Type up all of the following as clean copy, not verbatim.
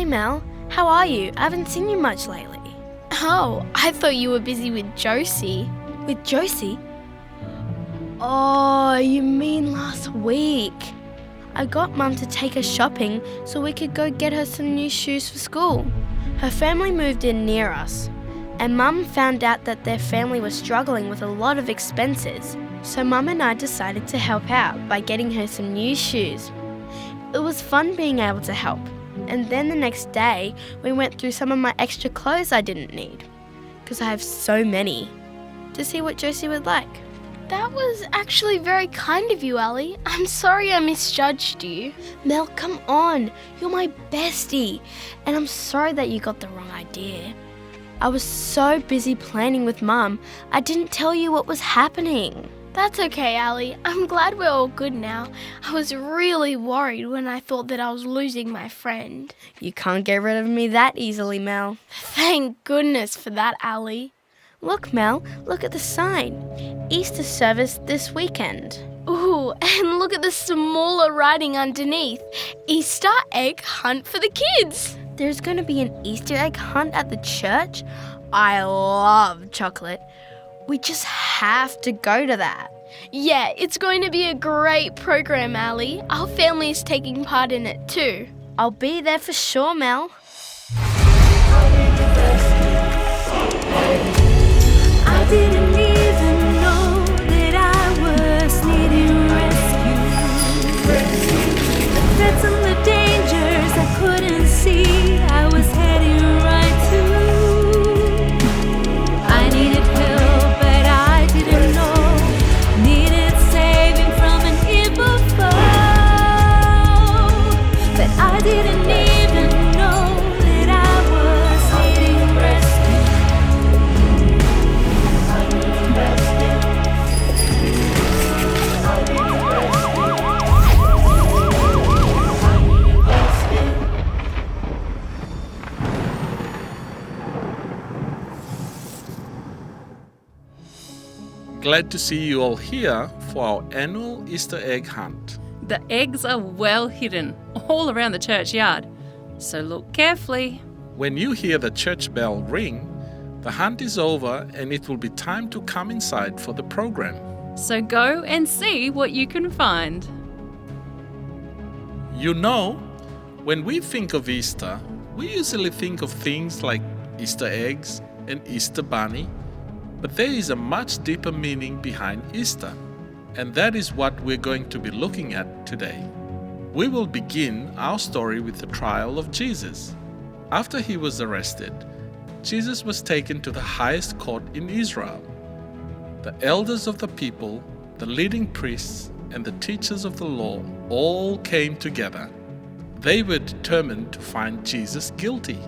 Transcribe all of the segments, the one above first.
Hey Mel, how are you? I haven't seen you much lately. Oh, I thought you were busy with Josie. With Josie? Oh, you mean last week. I got Mum to take her shopping so we could go get her some new shoes for school. Her family moved in near us, and Mum found out that their family was struggling with a lot of expenses. So Mum and I decided to help out by getting her some new shoes. It was fun being able to help. And then the next day, we went through some of my extra clothes I didn't need, because I have so many, to see what Josie would like. That was actually very kind of you, Allie. I'm sorry I misjudged you. Mel, come on. You're my bestie. And I'm sorry that you got the wrong idea. I was so busy planning with Mum, I didn't tell you what was happening. That's okay, Allie. I'm glad we're all good now. I was really worried when I thought that I was losing my friend. You can't get rid of me that easily, Mel. Thank goodness for that, Allie. Look, Mel, look at the sign. Easter service this weekend. Ooh, and look at the smaller writing underneath. Easter egg hunt for the kids. There's going to be an Easter egg hunt at the church? I love chocolate. We just have to go to that. Yeah, it's going to be a great program, Allie. Our family is taking part in it too. I'll be there for sure, Mel. I didn't even know that I was needing rescue. The threats and the dangers I couldn't see, I was heading right to. I needed help, but I didn't know. Needed saving from an evil foe. But I didn't even know that I was needing rescue. Glad to see you all here for our annual Easter egg hunt. The eggs are well hidden all around the churchyard, so look carefully. When you hear the church bell ring, the hunt is over and it will be time to come inside for the program. So go and see what you can find. You know, when we think of Easter, we usually think of things like Easter eggs and Easter bunny, but there is a much deeper meaning behind Easter, and that is what we're going to be looking at today. We will begin our story with the trial of Jesus. After he was arrested, Jesus was taken to the highest court in Israel. The elders of the people, the leading priests, and the teachers of the law all came together. They were determined to find Jesus guilty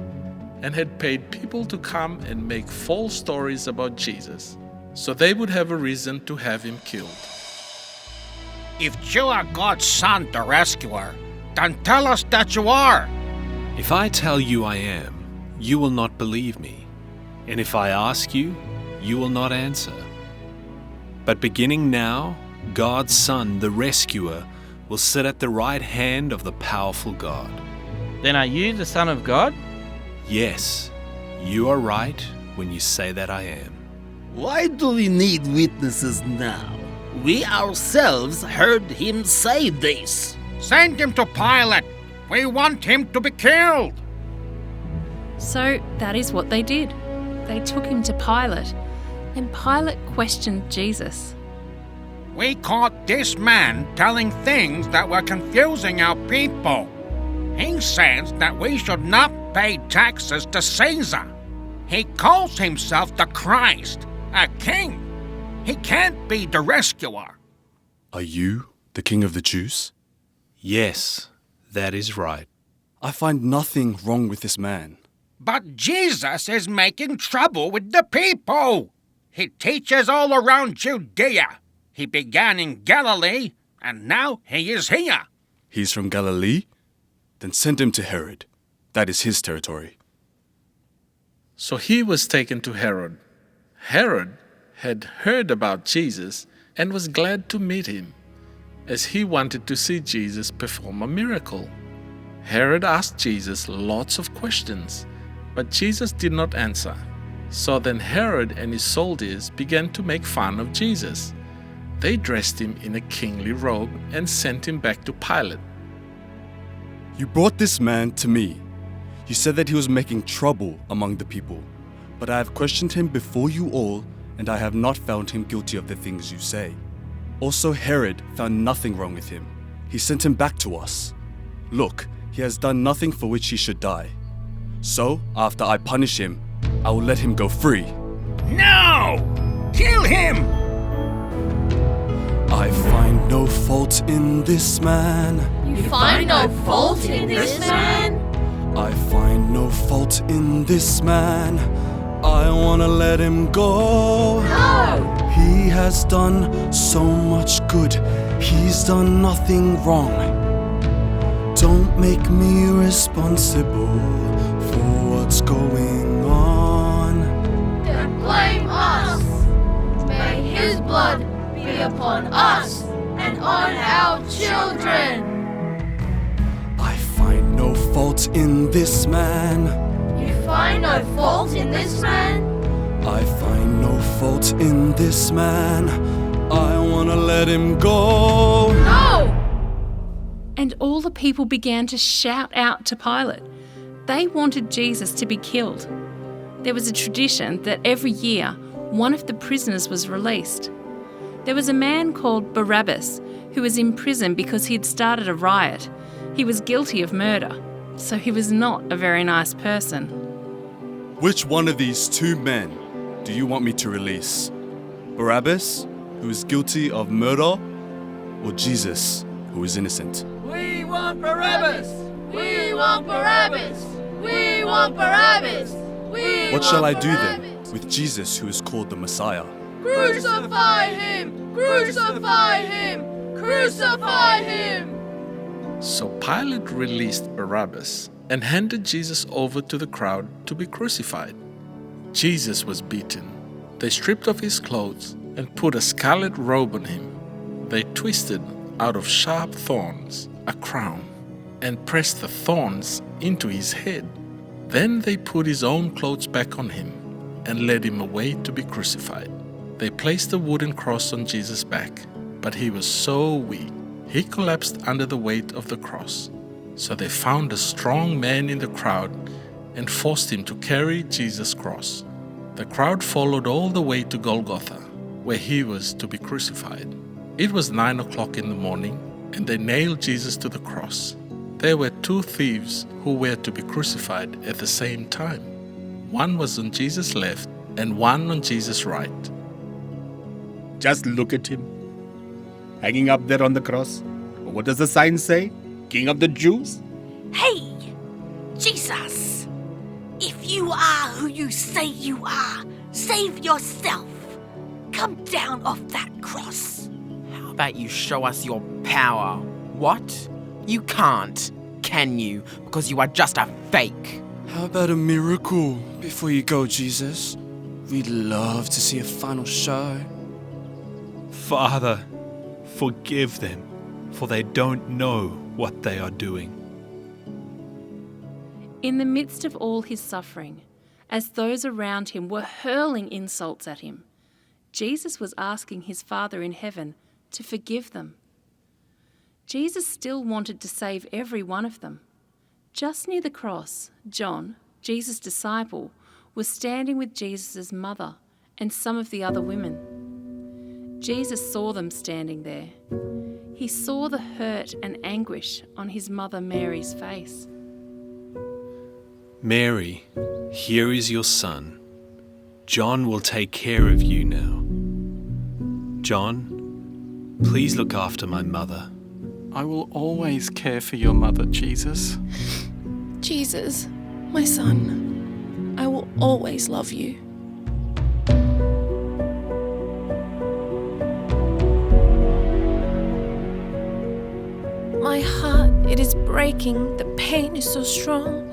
and had paid people to come and make false stories about Jesus, so they would have a reason to have him killed. If you are God's son, the rescuer, then tell us that you are. If I tell you I am, you will not believe me. And if I ask you, you will not answer. But beginning now, God's Son, the rescuer, will sit at the right hand of the powerful God. Then are you the Son of God? Yes, you are right when you say that I am. Why do we need witnesses now? We ourselves heard him say this. Send him to Pilate. We want him to be killed. So that is what they did. They took him to Pilate, and Pilate questioned Jesus. We caught this man telling things that were confusing our people. He says that we should not pay taxes to Caesar. He calls himself the Christ, a king. He can't be the rescuer. Are you the king of the Jews? Yes, that is right. I find nothing wrong with this man. But Jesus is making trouble with the people. He teaches all around Judea. He began in Galilee, and now he is here. He's from Galilee? Then send him to Herod. That is his territory. So he was taken to Herod. Herod had heard about Jesus and was glad to meet him, as he wanted to see Jesus perform a miracle. Herod asked Jesus lots of questions, but Jesus did not answer. So then Herod and his soldiers began to make fun of Jesus. They dressed him in a kingly robe and sent him back to Pilate. You brought this man to me. You said that he was making trouble among the people. But I have questioned him before you all, and I have not found him guilty of the things you say. Also, Herod found nothing wrong with him. He sent him back to us. Look, he has done nothing for which he should die. So, after I punish him, I will let him go free. No! Kill him! I find no fault in this man. You find no fault in this man? I find no fault in this man. I wanna let him go. No! He has done so much good. He's done nothing wrong. Don't make me responsible for what's going on. Don't blame us. May his blood be upon us and on our children. I find no fault in this man. You find no fault in this man? I find no fault in this man. I wanna let him go. No! And all the people began to shout out to Pilate. They wanted Jesus to be killed. There was a tradition that every year one of the prisoners was released. There was a man called Barabbas who was in prison because he'd started a riot. He was guilty of murder, so he was not a very nice person. Which one of these two men do you want me to release? Barabbas, who is guilty of murder, or Jesus, who is innocent? We want Barabbas! We want Barabbas! We want Barabbas! What shall I do then with Jesus, who is called the Messiah? Crucify him! Crucify him! Crucify him! So Pilate released Barabbas and handed Jesus over to the crowd to be crucified. Jesus was beaten. They stripped off his clothes and put a scarlet robe on him. They twisted out of sharp thorns a crown and pressed the thorns into his head. Then they put his own clothes back on him and led him away to be crucified. They placed a wooden cross on Jesus' back, but he was so weak, he collapsed under the weight of the cross. So they found a strong man in the crowd and forced him to carry Jesus' cross. The crowd followed all the way to Golgotha, where he was to be crucified. It was 9 o'clock in the morning, and they nailed Jesus to the cross. There were two thieves who were to be crucified at the same time. One was on Jesus' left and one on Jesus' right. Just look at him, hanging up there on the cross. What does the sign say? King of the Jews? Hey, Jesus, if you are who you say you are, save yourself. Come down off that cross. How about you show us your power? What? You can't, can you? Because you are just a fake. How about a miracle before you go, Jesus? We'd love to see a final show. Father, forgive them, for they don't know what they are doing. In the midst of all his suffering, as those around him were hurling insults at him, Jesus was asking his Father in heaven to forgive them. Jesus still wanted to save every one of them. Just near the cross, John, Jesus' disciple, was standing with Jesus' mother and some of the other women. Jesus saw them standing there. He saw the hurt and anguish on his mother Mary's face. Mary, here is your son. John will take care of you now. John, please look after my mother. I will always care for your mother, Jesus. Jesus, my son, I will always love you. My heart, it is breaking, the pain is so strong.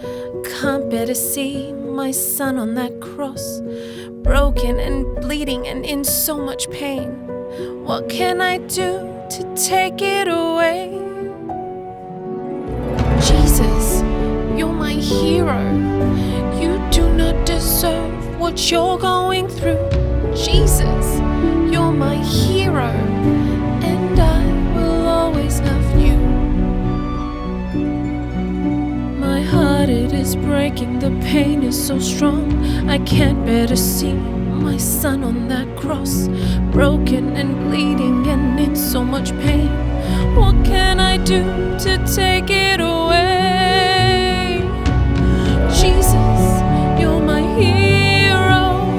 Can't bear to see my son on that cross, broken and bleeding and in so much pain. What can I do to take it away? Jesus, what you're going through. Jesus, you're my hero, and I will always love you. My heart, it is breaking, the pain is so strong. I can't bear to see my son on that cross, broken and bleeding and in so much pain. What can I do to take it away? Jesus, you're my hero.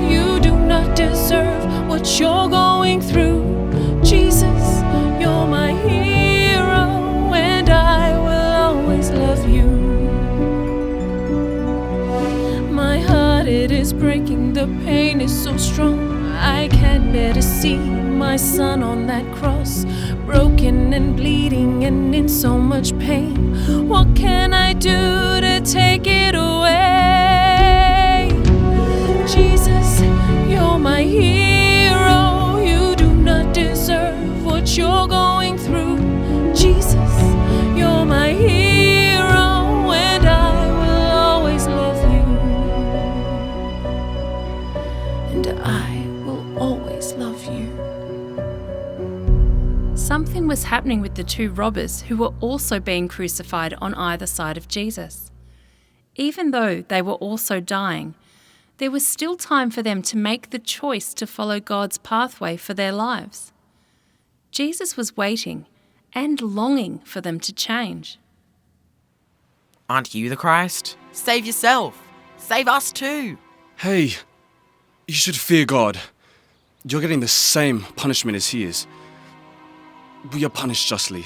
You do not deserve what you're going through. Jesus, you're my hero, and I will always love you. My heart, it is breaking, the pain is so strong. I can't bear to see my son on that cross, broken and bleeding and in so much pain. What can I do to take it away? Jesus, you're my hero. You do not deserve what you're going through. Jesus, you're my hero, and I will always love you. And I will always love you. Something was happening with the two robbers who were also being crucified on either side of Jesus. Even though they were also dying, there was still time for them to make the choice to follow God's pathway for their lives. Jesus was waiting and longing for them to change. Aren't you the Christ? Save yourself. Save us too. Hey, you should fear God. You're getting the same punishment as he is. We are punished justly.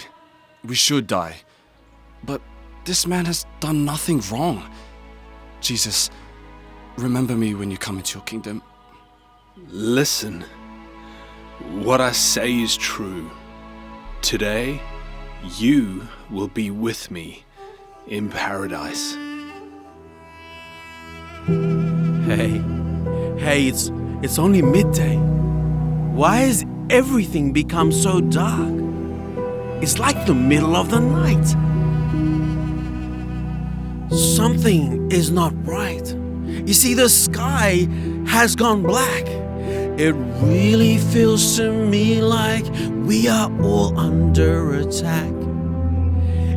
We should die. But this man has done nothing wrong. Jesus, remember me when you come into your kingdom. Listen, what I say is true. Today, you will be with me in paradise. Hey, it's only midday. Why has everything become so dark? It's like the middle of the night. Something is not right. You see, the sky has gone black. It really feels to me like we are all under attack.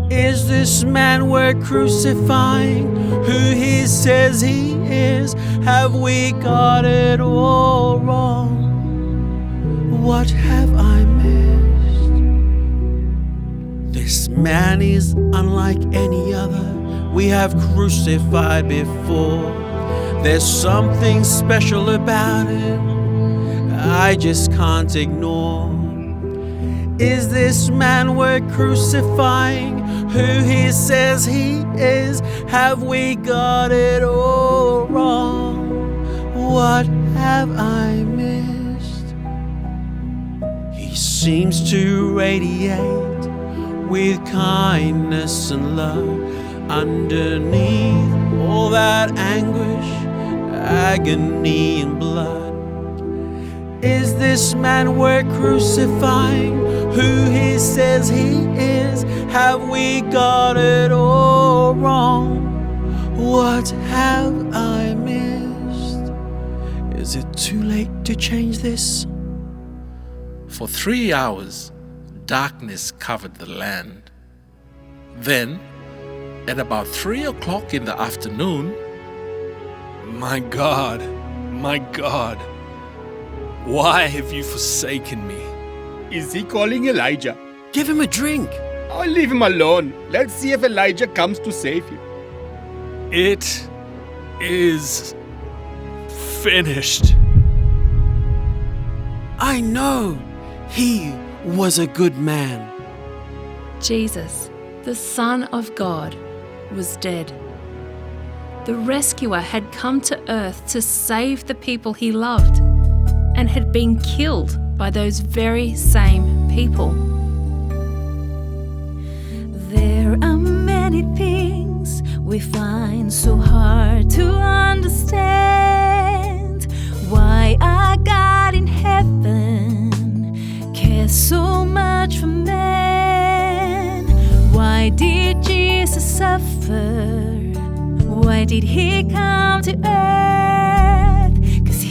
Is this man we're crucifying who he says he is? Have we got it all wrong? What have I missed? This man is unlike any other we have crucified before. There's something special about him I just can't ignore. Is this man we're crucifying who he says he is? Have we got it all wrong? What have I missed? He seems to radiate with kindness and love. Underneath all that anguish, agony and blood, is this man we're crucifying who he says he is? Have we got it all wrong? What have I missed? Is it too late to change this? For 3 hours, darkness covered the land. Then, at about 3 o'clock in the afternoon, My God, why have you forsaken me? Is he calling Elijah? Give him a drink. I'll leave him alone. Let's see if Elijah comes to save him. It is finished. I know he was a good man. Jesus, the Son of God, was dead. The rescuer had come to earth to save the people he loved and had been killed by those very same people. There are many things we find so hard to understand. Why our God in heaven cares so much for man. Why did Jesus suffer? Why did he come to earth? 'Cause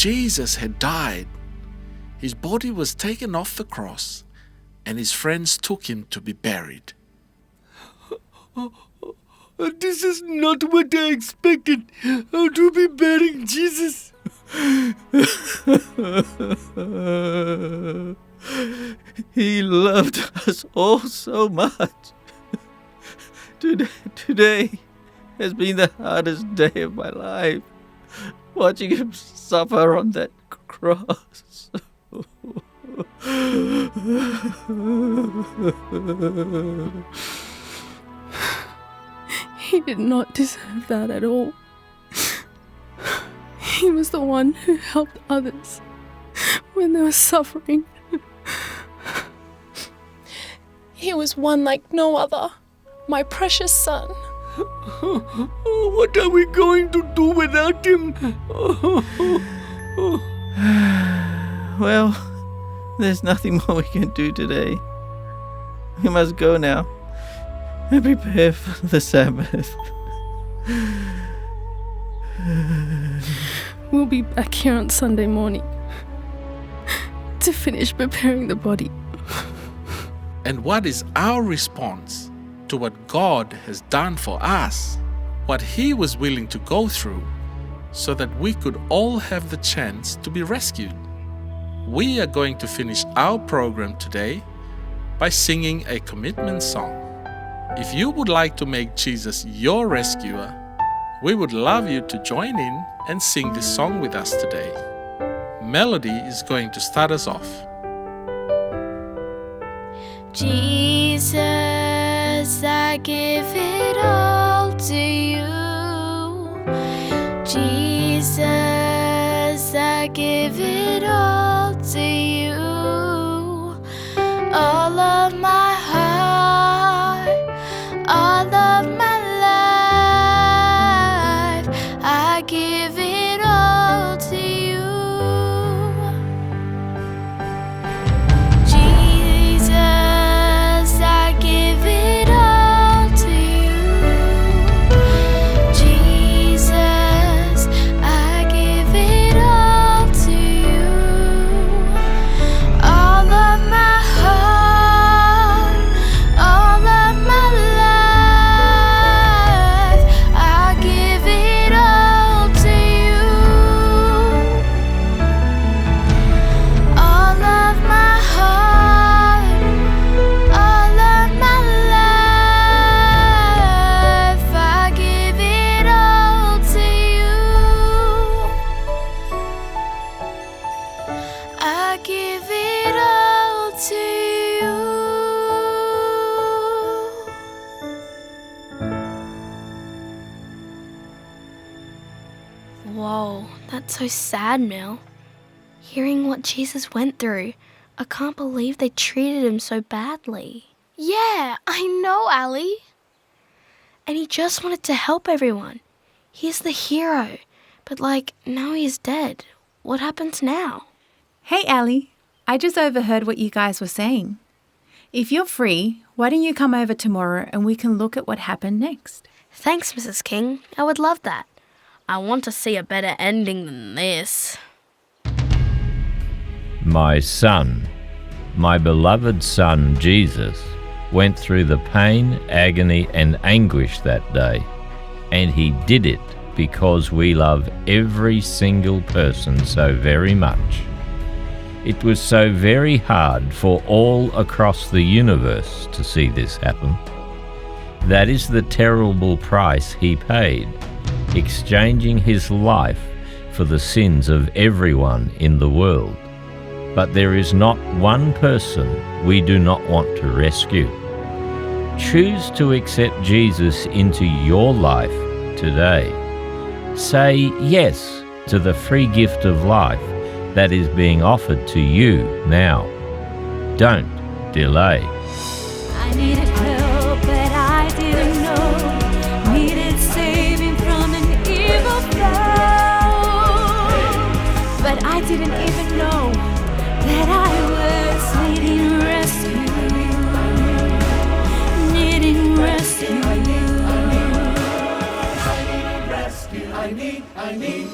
Jesus had died. His body was taken off the cross, and his friends took him to be buried. This is not what I expected. To be burying Jesus. He loved us all so much. Today has been the hardest day of my life. Watching him suffer on that cross. He did not deserve that at all. He was the one who helped others when they were suffering. He was one like no other, my precious son. What are we going to do without him? Well, there's nothing more we can do today. We must go now and prepare for the Sabbath. We'll be back here on Sunday morning to finish preparing the body. And what is our response to what God has done for us? What He was willing to go through so that we could all have the chance to be rescued? We are going to finish our program today by singing a commitment song. If you would like to make Jesus your rescuer, we would love you to join in and sing this song with us today. Melody is going to start us off. Jesus, I give it all to you. Jesus, I give it all to you. All of my heart, all of my life, I give it all to you. Jesus, I give it all to you. Jesus, I give it all to you. All of my heart, all of my life, I give it all to you. All of my heart, all of my life, I give it all to you. I give it all to you. Whoa, that's so sad, Mel. Hearing what Jesus went through, I can't believe they treated him so badly. Yeah, I know, Allie. And he just wanted to help everyone. He's the hero. But now he's dead. What happens now? Hey, Allie. I just overheard what you guys were saying. If you're free, why don't you come over tomorrow and we can look at what happened next? Thanks, Mrs. King. I would love that. I want to see a better ending than this. My son, my beloved son Jesus, went through the pain, agony, and anguish that day, and he did it because we love every single person so very much. It was so very hard for all across the universe to see this happen. That is the terrible price he paid, exchanging his life for the sins of everyone in the world. But there is not one person we do not want to rescue. Choose to accept Jesus into your life today. Say yes to the free gift of life that is being offered to you now. Don't delay. I needed help, but I didn't know. Needed saving from an evil foe. But I didn't even know that I was needing rescue. Needing rescue. I need